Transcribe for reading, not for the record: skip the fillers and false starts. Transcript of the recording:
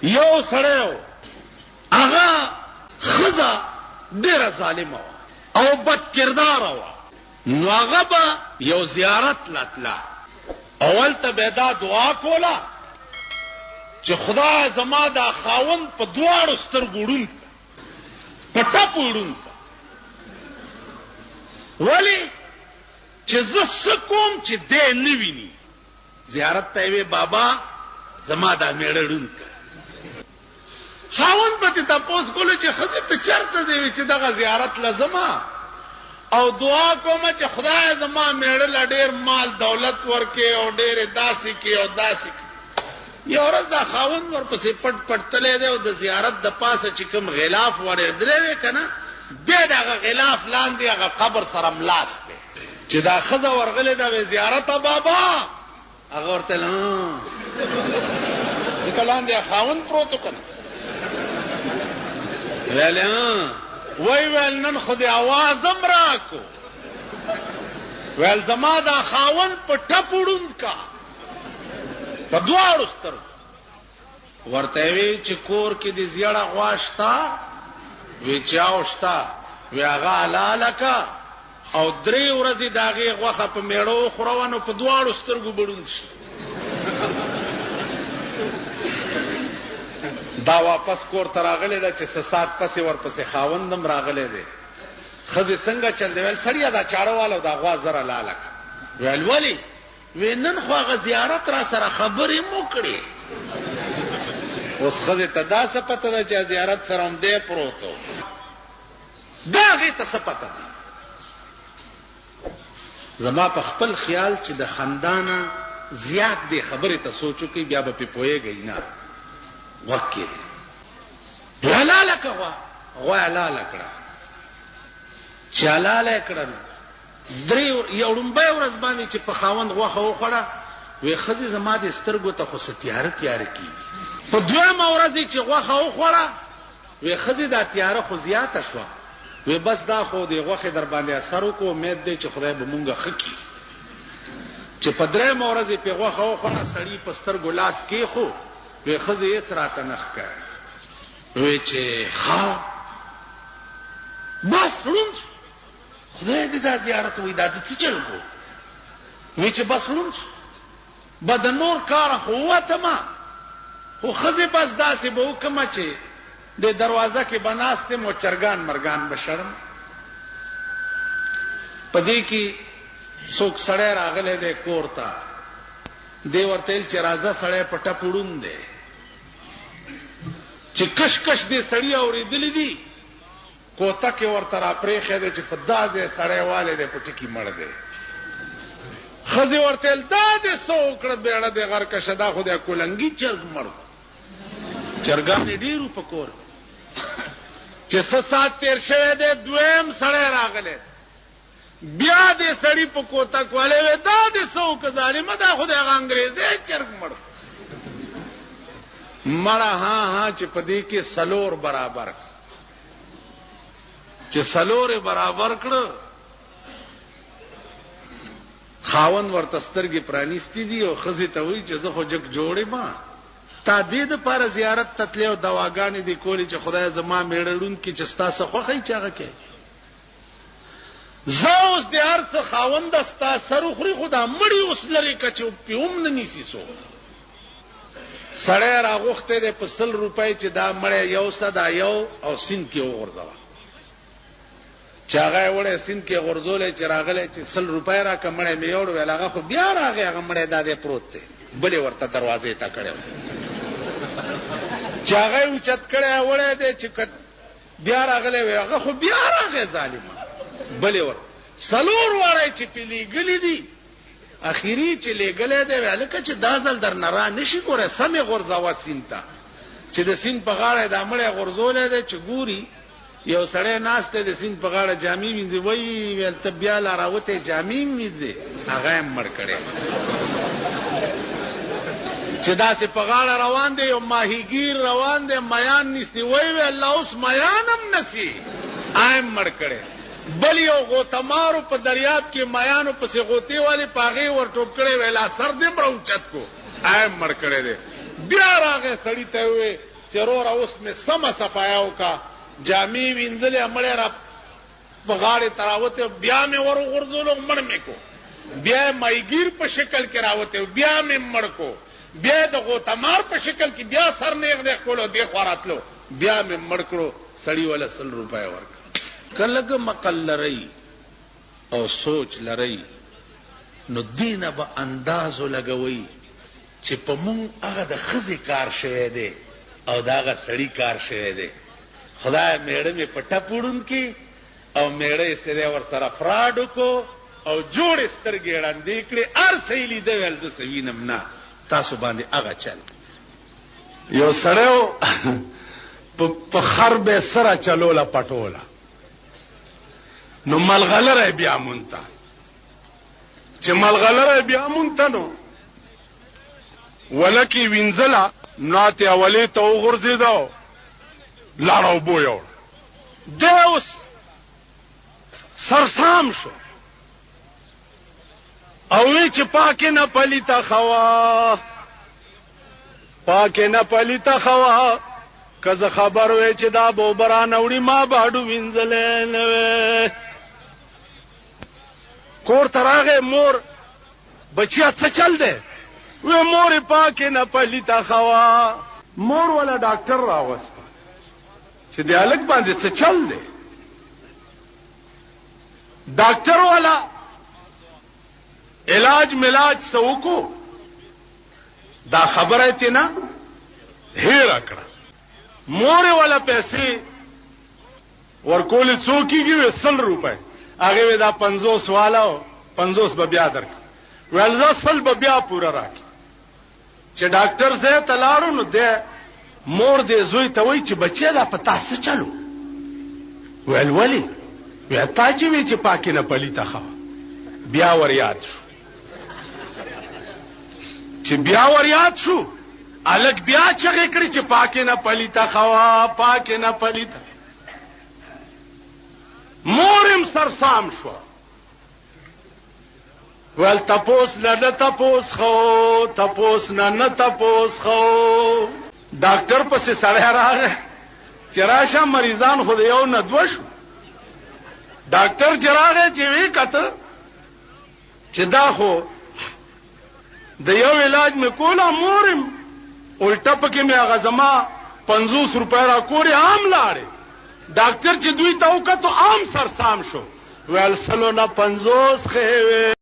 یو سړی هغه ښځه ډېره ظالمه وه او بد کرداره وه، نو هغه به یو زیارت لتله، اول ته به دا دعا کوله چې خدای زما دا خاوند په دواړو سترګو ړوند کړه، په ټپو ړوند کړه. ولې چې زه څه کوم چې دی نه ویني؟ زیارت ته وی بابا زما دا میړه ړوند کړه. خاوند به ته تاسو کولو چې ښځه ته چرته دی چې دغه زیارت لازمه او دعا کوم چې خدای زما میړه لا ډېر مال دولت ورکې او ډېر داسې کې او داسې کې. یو ورځ دا خاوند ورپسې پټ پټ تللی دی او د زیارت د پاسه چې کوم غلاف وړېدلی دی که نه، بیا د هغه غلاف لاندې هغه قبر سره ملاس دی چې دا ښځه ورغلې ده وی زیارته بابا، هغه ورته ځکه لاندې خاوند پروت و که نه، ویل نن خو دې اواز هم راکو، ویل زما دا خاوند په ټپو ړوند کا په دواړو سترګو. ورته وی چې کور کې دې زیړه غوا شته؟ وی چاو شته. وی هغه حلاله کا او 3 ورځې د هغې غوښه په میړه وخوروه نو په دواړو سترګو به ړوند شي. دا واپس کور ته راغلی ده چې څه ساعت پسې ورپسې خاوندم راغلی دی. ښځې څنګه چل دی؟ ویل سړیه دا چاړه واله او دا غوا زره لاله کړه. ویل ولې؟ وی نن خو هغه زیارت را سره خبرې مو کړې. اوس ښځې ته دا څه پته ده چې زیارت سره هم دی پروت و، دا هغې ته څه پته ده؟ زما په خپل خیال چې د خندانه زیات دی خبرې ته سوچ وکړئ بیا به پې پوهېږئ نه. غوږ کې دی حلاله که غوا حلاله کړه، چې حلاله یې کړه نو یو ړومبۍ ورځ باندې چې په خاوند غوښه وخوړه، وی ښځې زما د سترګو ته خو څه تیاره تیاره کېږي. په دویمه ورځ چې غوښه وخوړه، وی ښځې دا تیاره خو زیاته شوه. وی بس دا خو د غوښې در باندې اثر وکړو، امید دی چې خدای به مونږه ښه کړي. چې په 3مه ورځ یې پې غوښه وخوړه، سړي په سترګو لاس کېښو، وی ښځې هېڅ راته نه ښکاري. وی چې ښه بس ړوند شو. خدای دې دا زیارت وی دا د څه چل کو؟ وی چې بس ړوند شو به د نور کاره خو ووتمه، خو ښځې بس داسې به وکړمه چې د دروازه کې به ناست یم او چرګان مرګان به شړم. په دې کې څوک سړی راغلی دی کور ته، دی ورته ویل چې راځه سړی په ټپ ړوند دی. چې کش کش دې سړي اورېدلی دي، کوتک یې ورته را پرېښی دی چې په دا ځای سړی والی دی په ټکي مړ دی. ښځې ورته ویل دا دې څه وکړه بیړه دې غرکشه، دا خو دی کولنګي چرګ مړ. چرګانې ډېرو په کور چې څه ساعت تېر شوی دی، دویم سړی راغلی، بیا دې سړي په کوتک والی وی دا دې څه وکړه ظالمه، دا خو دی هغه انګریزی چرګ مړ. مړه ها چې په دې کې 4 برابر، چې 4 برابر کړه، خاوند ورته سترګې پرانیستې دي او ښځې ته وایي چې زه خو جګ جوړې ما تا دې دپاره زیارت ته تلې او دواګانې دې کولې چې خدای زما میړه ړوند کړي چې ستا څه خوښه یې چې هغه کوې. زه اوس د هر څه خاونده ستا سر وخوري، خو دا مړي اوس لرې که چې پې هم نه نیسي څوک. سړی راغوښتی دی په 100 روپۍ چې دا مړی یو څه دا یو او سیند کې وغورځوه. چې هغه یې وړی سیند کې غورځولی چې راغلی چې 100 روپۍ راکړه مړی مې یوړ، ویل هغه خو بیا راغی، هغه مړی دا دی پروت دی، بلې ورته دروازې ته کړی چې هغه یې اوچت کړی وړی دی چې بیا راغلی وی هغه خو بیا راغی ظالمه، بلې ور 4 واړی چې پې لېږلي دي، اخیری چې لېږلی دی وی هلکه چې دا ځل در نه را نشي ګوره، سمې غورځوه سیند ته. چې د سیند په غاړه دا مړی غورځولی دی چې ګوري یو سړی ناست دی د سیند په غاړه جامې وینځي، وایي ویل ته بیا لا راوتی جامې وینځې، هغه یې مړ کړی. چې داسې په غاړه روان دی یو ماهیګیر روان دی میان نیسي، وایي وی الله اوس میان هم نسی، آیم مړ کړی. بل یو غوتمارو په دریاب کې میانو پسې غوتې والی په هغې ور ټوپ کړی، ویل سر دې مړه اوچت کو، ایم مړ کړی دی. بیا راغی سړي ته ووی چې وروره اوس مې سمه صفایا وکړه، جامې وینځلې مړی را په غاړې ته راوتی، بیا مې ور وغورځولو مړ مې کو، بیا یې مایګیر په شکل کې راوتی، بیا مې مړ کو، بیا یې د غوتمار په شکل کې بیا سر نیغ نیغ کولو، دې خوا راتلو، بیا مې مړ کړو. سړي وله 100 روپۍ ورکړه. که لږ مقل لرئ او سوچ لرئ نو دینه به اندازو لګوئ چې په مونږ هغه د ښځې کار شوی دی او د هغه سړي کار شوی دی. خدای میړه مې په ټپ وړونکي او میړه یې سره ورسره فراډ وکړو او جوړې سترګې ړندې کړې، هر څه یې لیده ویل زه څه وینم نه، تاسو باندې هغه چل. یو سړی په خر به سره چلوله پټوله، نو ملغلره بیا مونته، چې ملغلره بیا مونته نو ولکې وینځله، ناتې اولې ته وغورځېده، لاړه اوبو یوړه. دی اوس سرسام شو او وی چې پاکې نه پلیته خوا، پاکې نه پلیته خوا، که زه خبر وی چې دا به اوبه رانوړي ما به هډو وینځلی نه وی. کور ته راغی، مور بچیا څه چل دی؟ وی مور پاکې نه پلیته خوا. مور ولا ډاکټر راوسته چې د هلک باندې څه چل دی. ډاکټر والا علاج ملاج څه وکړو، دا خبره یې نه هېره کړه. مور والا پیسې ورکولې څو کېږي؟ وی 100 روپۍ. هغې وی دا 50 والا و، 50 به بیا درکړه. ویل زه 100 به بیا پوره راکړي. چې ډاکټر ځای ته لاړو نو دی مور دې زوی ته وایي چې بچی دا په تا څه چلو؟ ویل ولې؟ وی تا چې وی چې پاکې نه پلیته خوا. بیا ور یاد شو، چې بیا ور یاد شو الک بیا چغې کړې چې پاکې نه پلیته خوا، پاکې نه پلیته. مورم سرسام شو، ویل تپوس نه تپوس خو، تپوس نه تپوس خو. ډاکټر پسې سړی راغی چې راشه مریضان خو د یو نه دوه شو. ډاکټر چې راغی چې وی کته چې دا خو د یو علاج مې کوله، مورم الټه پکې مې هغه زما 50 روپۍ را کورې عام لاړې. ډاکټر چې دوی ته وکتو عام سرسام شو، ویل 100 نه 50 خې وې.